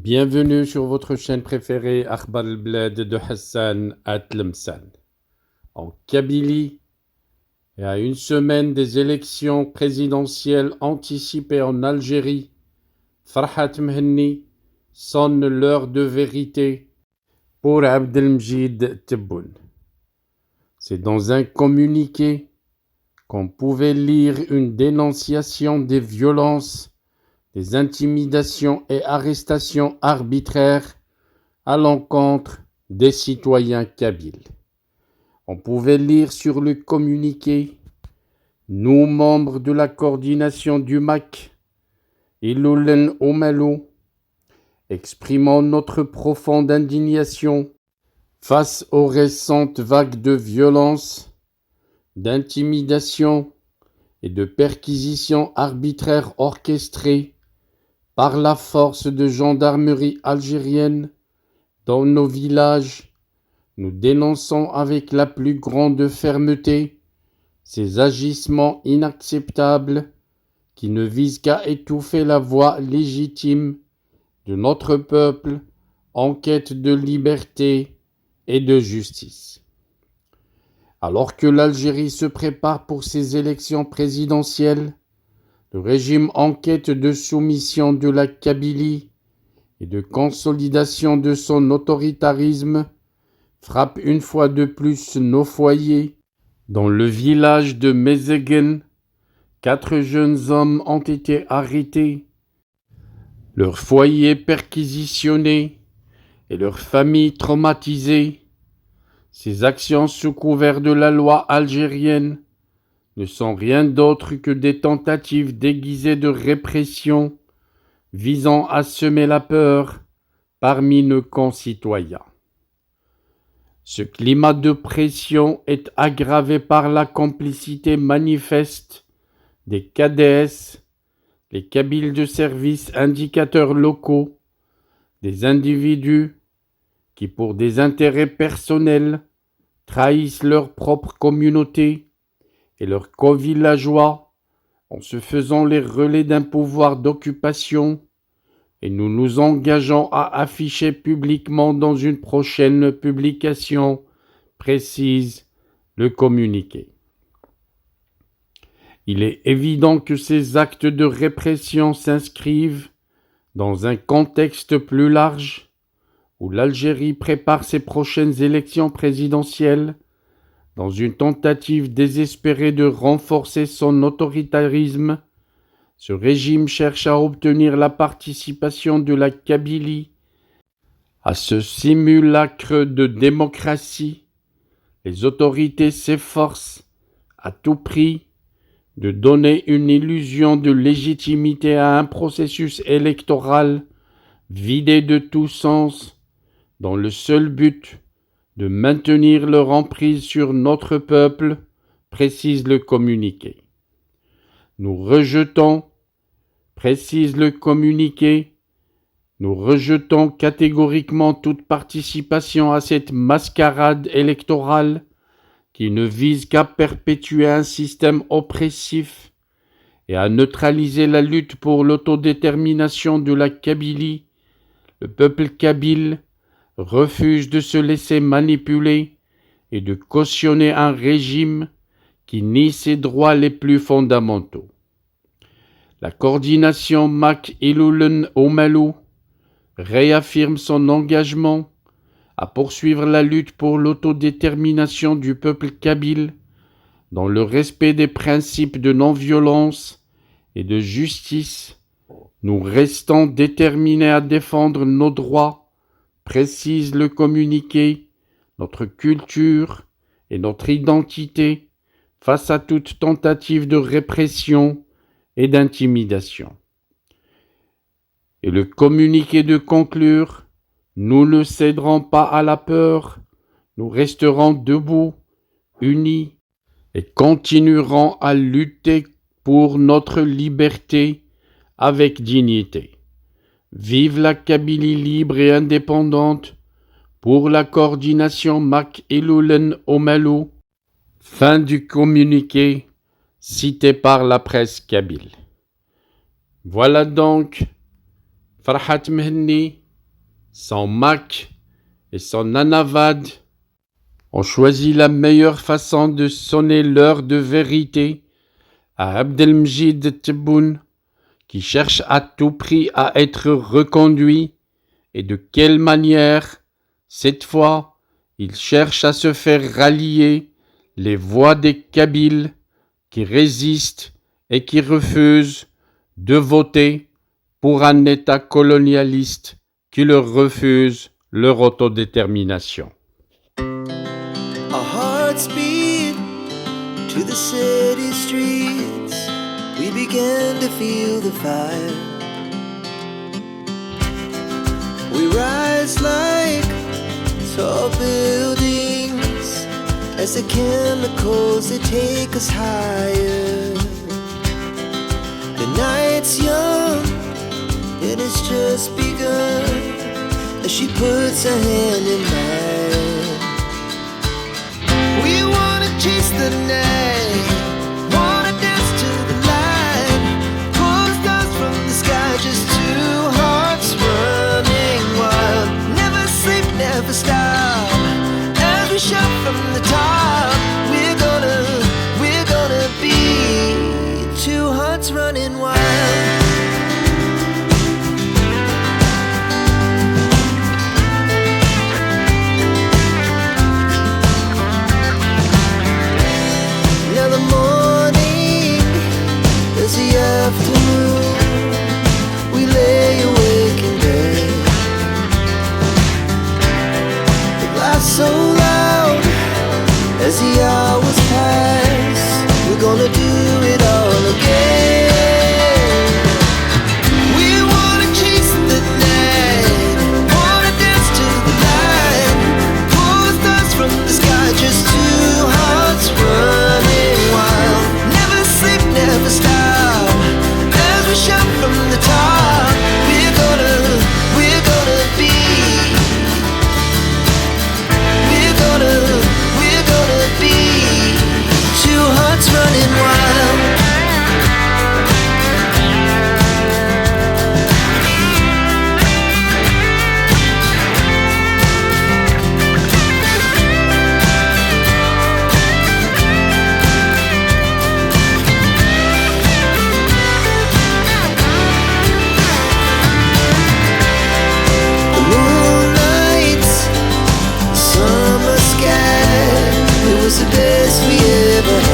Bienvenue sur votre chaîne préférée Akhbar al-Blad de Hassan Atlemsan. En Kabylie, et à une semaine des élections présidentielles anticipées en Algérie, Farhat Mhenni sonne l'heure de vérité pour Abdelmjid Tebboune. C'est dans un communiqué qu'on pouvait lire une dénonciation des violences, des intimidations et arrestations arbitraires à l'encontre des citoyens kabyles. On pouvait lire sur le communiqué « Nous, membres de la coordination du MAC, Iloulen Omalou, exprimons notre profonde indignation face aux récentes vagues de violence, d'intimidation et de perquisitions arbitraires orchestrées par la force de gendarmerie algérienne dans nos villages. Nous dénonçons avec la plus grande fermeté ces agissements inacceptables qui ne visent qu'à étouffer la voix légitime de notre peuple en quête de liberté et de justice. Alors que l'Algérie se prépare pour ses élections présidentielles, le régime en quête de soumission de la Kabylie et de consolidation de son autoritarisme frappe une fois de plus nos foyers. Dans le village de Mezegen, 4 jeunes hommes ont été arrêtés, leurs foyers perquisitionnés et leurs familles traumatisées. Ces actions sous couvert de la loi algérienne ne sont rien d'autre que des tentatives déguisées de répression visant à semer la peur parmi nos concitoyens. Ce climat de pression est aggravé par la complicité manifeste des KDS, les Kabyles de service indicateurs locaux, des individus qui, pour des intérêts personnels, trahissent leur propre communauté et leurs co-villageois en se faisant les relais d'un pouvoir d'occupation, et nous nous engageons à afficher publiquement dans une prochaine publication précise le communiqué. Il est évident que ces actes de répression s'inscrivent dans un contexte plus large où l'Algérie prépare ses prochaines élections présidentielles dans une tentative désespérée de renforcer son autoritarisme. Ce régime cherche à obtenir la participation de la Kabylie à ce simulacre de démocratie. Les autorités s'efforcent à tout prix de donner une illusion de légitimité à un processus électoral vidé de tout sens, dans le seul but de maintenir leur emprise sur notre peuple, précise le communiqué. Nous rejetons, précise le communiqué, nous rejetons catégoriquement toute participation à cette mascarade électorale qui ne vise qu'à perpétuer un système oppressif et à neutraliser la lutte pour l'autodétermination de la Kabylie. Le peuple kabyle refuse de se laisser manipuler et de cautionner un régime qui nie ses droits les plus fondamentaux. La coordination MAC Iloulen Omalou réaffirme son engagement à poursuivre la lutte pour l'autodétermination du peuple kabyle dans le respect des principes de non-violence et de justice. Nous restons déterminés à défendre nos droits, précise le communiqué, notre culture et notre identité face à toute tentative de répression et d'intimidation. Et le communiqué de conclure, nous ne céderons pas à la peur, nous resterons debout, unis, et continuerons à lutter pour notre liberté avec dignité. Vive la Kabylie libre et indépendante, pour la coordination MAC Iloulen Omalou. Fin du communiqué cité par la presse kabyle. Voilà donc Farhat Mhenni son Mac et son Anavad ont choisi la meilleure façon de sonner l'heure de vérité à Abdelmjid Tebboune, qui cherche à tout prix à être reconduit, et de quelle manière, cette fois, il cherche à se faire rallier les voix des Kabyles qui résistent et qui refusent de voter pour un État colonialiste qui leur refuse leur autodétermination. Our hearts beat to the city streets. We began to feel the fire. We rise like tall buildings as the chemicals, they take us higher. The night's young and it's just begun as she puts her hand in mine. We wanna chase the night, wanna dance to the light, pull stars from the sky, just two hearts running wild. Never sleep, never stop, as we shout from the top. We're gonna be two hearts running wild. Afternoon, we lay awake in bed. The glass so loud as the hours pass. We're gonna do it all again. We wanna chase the night, wanna dance to the light, pull stars from the sky, just two hearts running wild. Never sleep, never stop. We shout from the top. We're gonna be. We're gonna be two hearts running wild. The best we ever